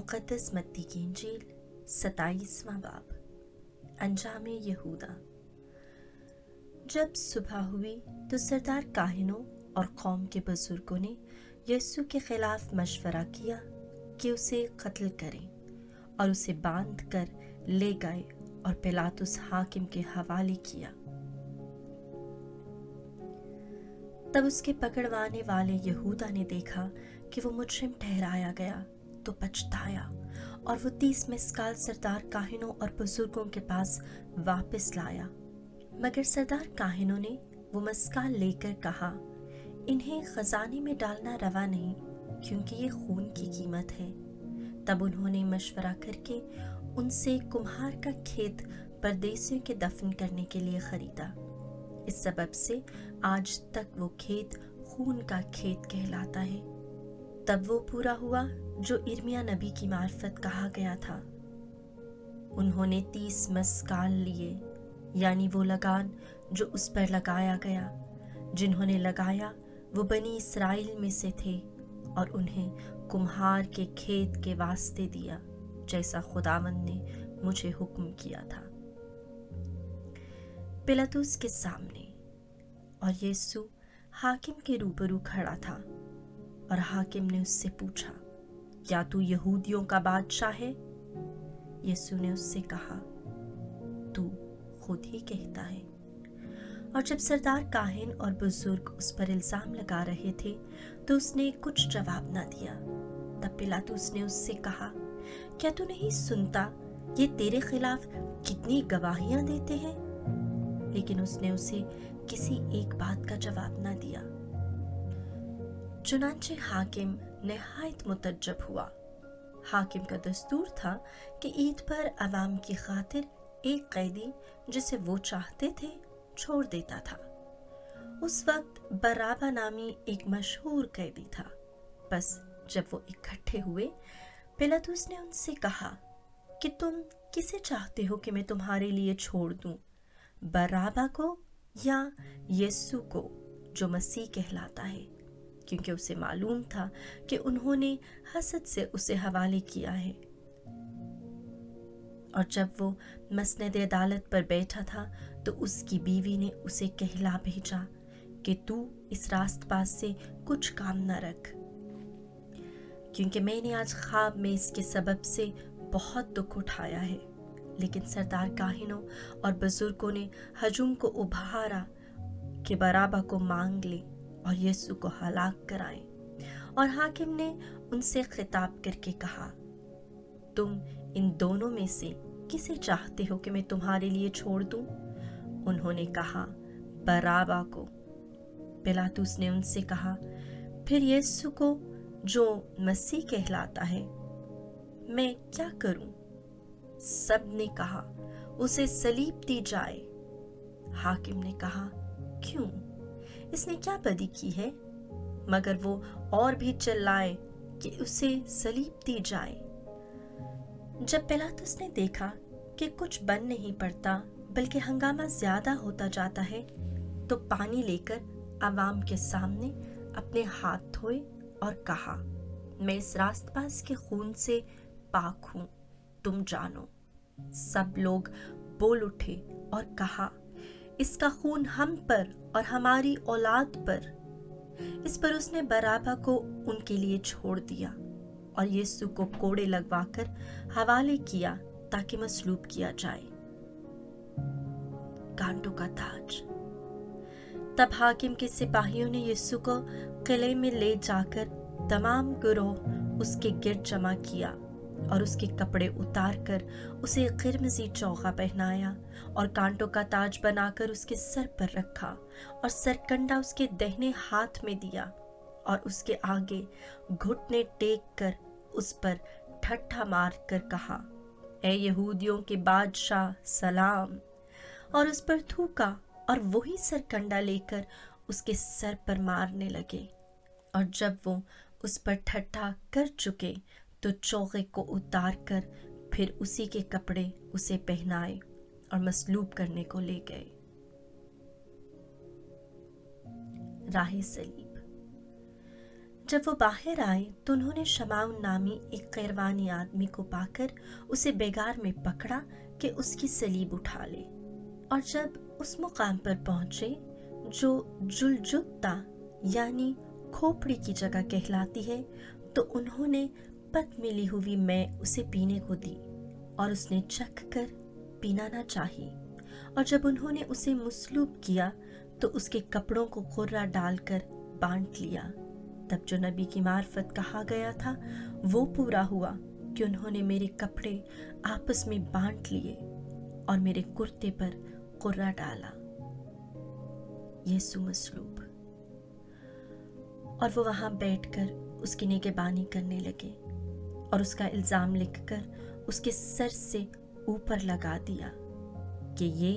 मुक़द्दस मत्ती की इंजील 27वां बाब। अंजाम यहूदा। जब सुबह हुई तो सरदार काहिनों और कौम के बुजुर्गों ने यीशु के खिलाफ मशवरा किया कि उसे कत्ल करें, और उसे बांध कर ले गए और पिलातुस हाकिम के हवाले किया। तब उसके पकड़वाने वाले यहूदा ने देखा कि वो मुजरिम ठहराया गया तो पछताया, और वो 30 मिस्काल सरदार काहिनों और बुजुर्गों के पास वापस लाया। मगर सरदार काहिनों ने वो मिस्काल लेकर कहा, इन्हें खजाने में डालना रवा नहीं, क्योंकि ये खून की कीमत है। तब उन्होंने मशवरा करके उनसे कुम्हार का खेत परदेसियों के दफन करने के लिए खरीदा। इस सबब से आज तक वो खेत खून का खेत कहलाता है। तब वो पूरा हुआ जो इर्मिया नबी की मार्फत कहा गया था। उन्होंने 30 मस्काल लिए, यानी वो लगान जो उस पर लगाया गया। जिन्होंने लगाया वो बनी इसराइल में से थे, और उन्हें कुम्हार के खेत के वास्ते दिया, जैसा खुदावंद ने मुझे हुक्म किया था। पिलातुस के सामने और यीशु हाकिम के रूबरू खड़ा था, और हाकिम ने उससे पूछा, क्या तू यहूदियों का बादशाह है? यीशु ने उससे कहा, तू खुद ही कहता है। और जब सरदार काहिन और बुजुर्ग उस पर इल्जाम लगा रहे थे तो उसने कुछ जवाब ना दिया। तब पिलातुस ने उससे कहा, क्या तू नहीं सुनता ये तेरे खिलाफ कितनी गवाहियां देते हैं? लेकिन उसने उसे किसी एक बात का जवाब ना दिया। चुनांचे हाकिम नहायत मुतज्जब हुआ। हाकिम का दस्तूर था कि ईद पर अवाम की खातिर एक कैदी जिसे वो चाहते थे छोड़ देता था। उस वक्त बराबा नामी एक मशहूर कैदी था। बस जब वो इकट्ठे हुए, पिलातुस ने उनसे कहा कि तुम किसे चाहते हो कि मैं तुम्हारे लिए छोड़ दूं, बराबा को या यीशु को जो मसीह कहलाता है? क्योंकि उसे मालूम था कि उन्होंने हसद से उसे हवाले किया है। और जब वो मसनद अदालत पर बैठा था तो उसकी बीवी ने उसे कहला भेजा कि तू इस रास्तबाज से कुछ काम न रख, क्योंकि मैंने आज ख्वाब में इसके सबब से बहुत दुख उठाया है। लेकिन सरदार काहिनों और बुजुर्गों ने हजूम को उभारा कि बराबा को मांग ले और यीशु को हलाक कराएं। और हाकिम ने उनसे खिताब करके कहा, तुम इन दोनों में से किसे चाहते हो कि मैं तुम्हारे लिए छोड़ दूं? उन्होंने कहा, बराबा को। पिलातुस ने उनसे कहा, फिर यीशु को जो मसीह कहलाता है मैं क्या करूं? सब ने कहा, उसे सलीब दी जाए। हाकिम ने कहा, क्यों? इसने क्या बदी की है? मगर वो और भी चिल्लाए कि उसे सलीब दी जाए। जब पिलातुस ने देखा कि कुछ बन नहीं पड़ता बल्कि हंगामा ज्यादा होता जाता है, तो पानी लेकर अवाम के सामने अपने हाथ धोए और कहा, मैं इस रास्तबाज के खून से पाक हूं, तुम जानो। सब लोग बोल उठे और कहा, इसका खून हम पर और हमारी औलाद पर। इस पर उसने बराबा को उनके लिए छोड़ दिया और यीशु को कोड़े लगवाकर हवाले किया ताकि मसलूब किया जाए। कांटों का ताज। तब हाकिम के सिपाहियों ने यीशु को किले में ले जाकर तमाम गिरोह उसके गिर्द जमा किया और उसके कपड़े उतार कर उसे किरमजी चौका पहनाया और कांटों का ताज बनाकर उसके सर पर रखा और सरकंडा उसके दाहिने हाथ में दिया और उसके आगे घुटने टेक कर उस पर ठट्ठा मार कर कहा, ए यहूदियों के बादशाह सलाम, और उस पर थूका और वही सरकंडा लेकर उसके सर पर मारने लगे। और जब वो उस पर ठट्ठा कर चुके तो चौके को उतार कर फिर उसी के कपड़े उसे पहनाए और मसलूब करने को ले गए। राहे सलीब। जब वो बाहर आए तो उन्होंने शमाउन नामी एक कैरवानी आदमी को पाकर उसे बेगार में पकड़ा कि उसकी सलीब उठा ले। और जब उस मुकाम पर पहुंचे जो जुलजुत्ता यानी खोपड़ी की जगह कहलाती है, तो उन्होंने पत मिली हुई मैं उसे पीने को दी और उसने चख कर पीना ना चाही। और जब उन्होंने उसे मुसलूब किया तो उसके कपड़ों को कुर्रा डालकर बांट लिया। तब जो नबी की मार्फत कहा गया था वो पूरा हुआ कि उन्होंने मेरे कपड़े आपस में बांट लिए और मेरे कुर्ते पर कुर्रा डाला। यीशु मसलूब। और वो वहां बैठकर उसकी निगहबानी करने लगे और उसका इल्जाम लिखकर उसके सर से ऊपर लगा दिया कि ये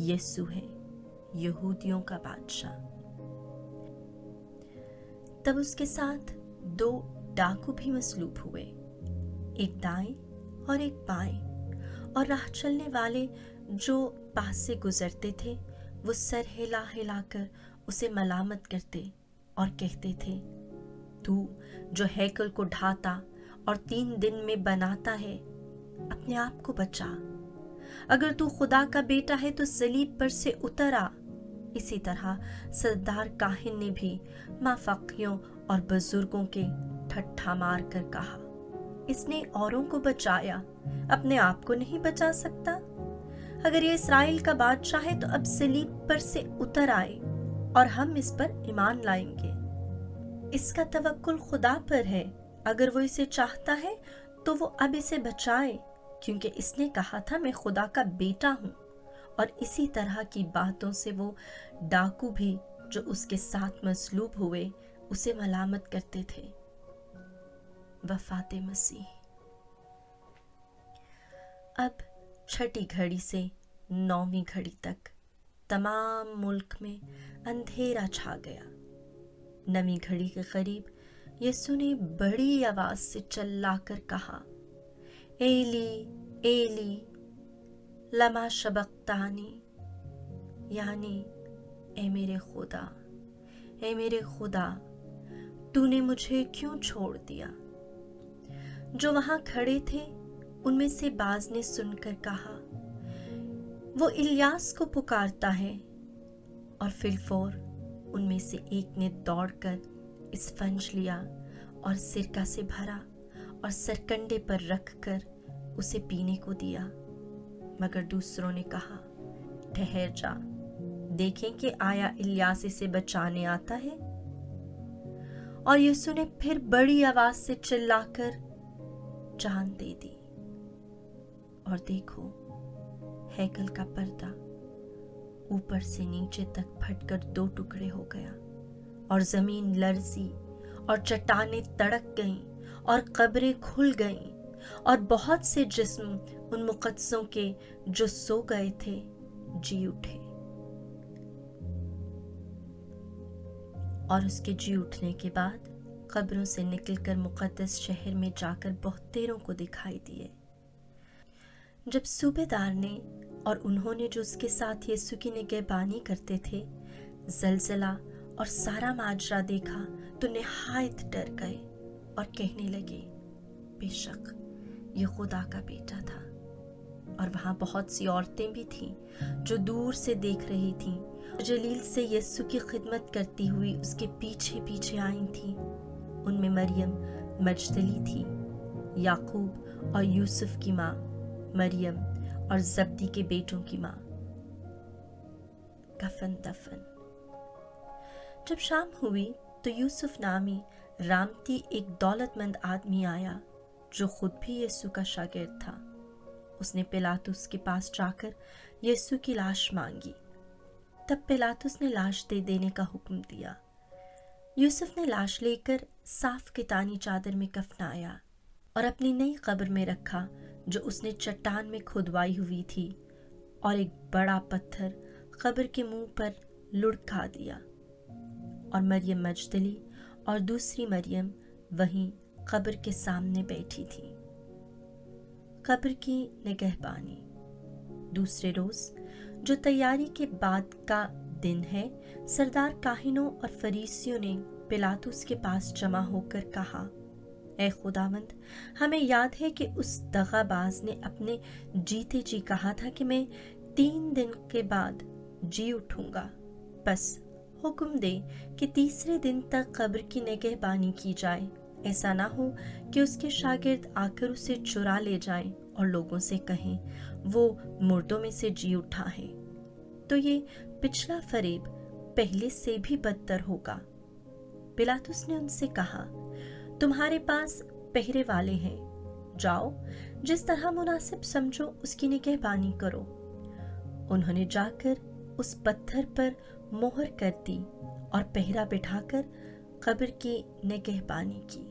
यीशु है, यहूदियों का बादशाह। तब उसके साथ 2 डाकू भी मसलूब हुए, एक दाएं और एक बाएं। और राह चलने वाले जो पास से गुजरते थे वो सर हिला हिलाकर उसे मलामत करते और कहते थे, तू जो हैकल को ढाता और 3 दिन में बनाता है, अपने आप को बचा। अगर तू खुदा का बेटा है तो सलीब पर से उतर आ। इसी तरह सरदार काहिन ने भी माफाकियों और बुजुर्गों के ठट्ठा मार कर कहा, इसने औरों को बचाया, अपने आप को नहीं बचा सकता। अगर ये इस्राएल का बादशाह है तो अब सलीब पर से उतर आए और हम इस पर ईमान लाएंगे। इसका तवक्कुल खुदा पर है, अगर वो इसे चाहता है तो वो अब इसे बचाए, क्योंकि इसने कहा था मैं खुदा का बेटा हूं। और इसी तरह की बातों से वो डाकू भी जो उसके साथ मसलूब हुए उसे मलामत करते थे। वफात मसीह। अब छठी घड़ी से 9वीं घड़ी तक तमाम मुल्क में अंधेरा छा गया। 9वीं घड़ी के करीब यीशु ने बड़ी आवाज से चिल्लाकर कहा, एली एली लमा शबक्तानी, यानी ए मेरे खुदा तूने मुझे क्यों छोड़ दिया। जो वहां खड़े थे उनमें से बाज ने सुनकर कहा, वो इलियास को पुकारता है। और फिलफोर उनमें से एक ने दौड़कर स्पंज लिया और सिरका से भरा और सरकंडे पर रखकर उसे पीने को दिया। मगर दूसरों ने कहा, ठहर जा, देखें कि आया इलियास इसे बचाने आता है। और यीशु ने फिर बड़ी आवाज से चिल्लाकर जान दे दी। और देखो, हैकल का पर्दा ऊपर से नीचे तक फटकर 2 टुकड़े हो गया और जमीन लरजी और चट्टानें तड़क गईं और कब्रें खुल गईं और बहुत से जिस्म उन मुकद्दसों के जो सो गए थे जी उठे। और उसके जी उठने के बाद कब्रों से निकलकर मुकद्दस शहर में जाकर बहुतेरों को दिखाई दिए। जब सूबेदार ने और उन्होंने जो उसके साथ यीशु की निगहबानी करते थे जलजला और सारा माजरा देखा तो निहायत डर गए और कहने लगे, बेशक ये खुदा का बेटा था। और वहां बहुत सी औरतें भी थीं जो दूर से देख रही थीं, जलील से यीशु की खिदमत करती हुई उसके पीछे पीछे आई थीं। उनमें मरियम मजदली थी, याकूब और यूसुफ की माँ मरियम और जब्दी के बेटों की माँ। कफन दफन। जब शाम हुई तो यूसुफ नामी रामती एक दौलतमंद आदमी आया जो खुद भी यीशु का शागिर्द था। उसने पिलातुस के पास जाकर यीशु की लाश मांगी। तब पिलातुस ने लाश दे देने का हुक्म दिया। यूसुफ ने लाश लेकर साफ कितानी चादर में कफनाया और अपनी नई कब्र में रखा जो उसने चट्टान में खुदवाई हुई थी, और एक बड़ा पत्थर कब्र के मुंह पर लुढ़का दिया। और मरियम मजदली और दूसरी मरियम वहीं कब्र के सामने बैठी थी। कब्र की निगहबानी। दूसरे रोज जो तैयारी के बाद का दिन है, सरदार काहिनों और फरीसियों ने पिलातुस के पास जमा होकर कहा, ए खुदावंद, हमें याद है कि उस दगाबाज ने अपने जीते जी कहा था कि मैं 3 दिन के बाद जी उठूंगा। बस हुक्म दे कि तीसरे दिन तक कब्र की निगहबानी की जाए। ऐसा ना हो कि उसके शागिर्द आकर उसे चुरा ले जाएं और लोगों से कहें वो मुर्दों में से जी उठा है। तो ये पिछला फरेब पहले से भी बदतर होगा। पिलातुस ने उनसे कहा, तुम्हारे पास पहरे वाले हैं, जाओ, जिस तरह मुनासिब समझो उसकी निगहबानी करो। उन्होंने जाकर उस पत्थर पर मोहर कर दी और पहरा बिठाकर कब्र की निगहबानी की।